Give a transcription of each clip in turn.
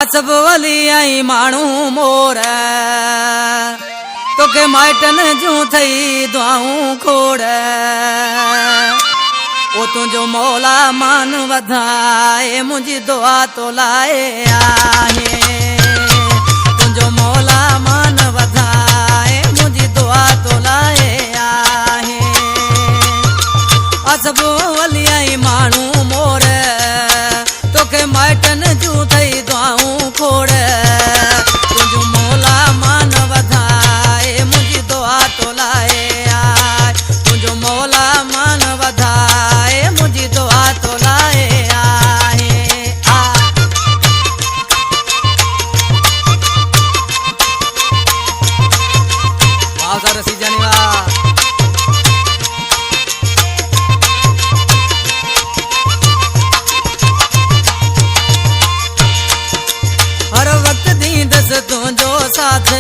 असब वली आई मानू मोर तोखे माइटन जूं थई दुआऊं खोड़ ओ तुझो मौला मान वधाए मुझी दुआ तो लाए आहे तुझो मौला मान वधाए मुझी दुआ तो लाए आहे असब वली आई मानू मोर तोखे माइटन जूं थई दुआऊं खोड़ तुझो मौला मान वधाए मुझी दुआ तो लाए आए तुझो मौला मान वधाए मुझी दुआ तो लाए आहे वाह सर रसी जानी वाह हर वक्त दी दस तुझो साथ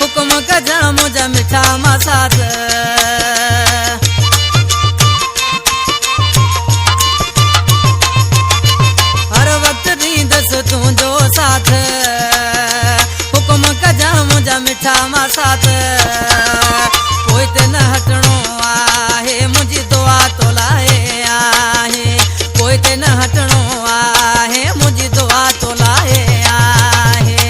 हुक्म कजा मुझा मिठा मा साथ हर वक्त दी दस तुझो साथ हुक्म कजा मुझा मिठा मा साथ कोई ते न हटणो आहे मुझी दुआ तो लाए आहे कोई ते न हटणो आहे मुझी दुआ तो लाए आहे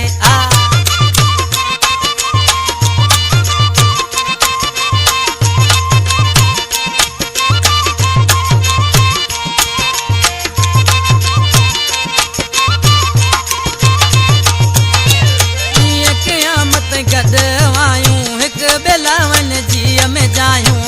क़यामत गॾु आयूं हिकु बेलावन जीअ में जायूं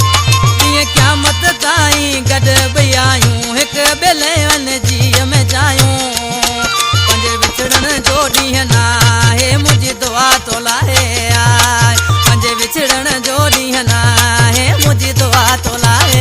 क़यामत ताईं गॾु बि आयूं हिकु बेलावन जीअ में जायूं पंहिंजे विछड़ण जो ॾींहुं न आहे मुंहिंजी दुआ तो लाहे आए पंहिंजे विछड़ण जो ॾींहुं न आहे मुंहिंजी दुआ तो लाहे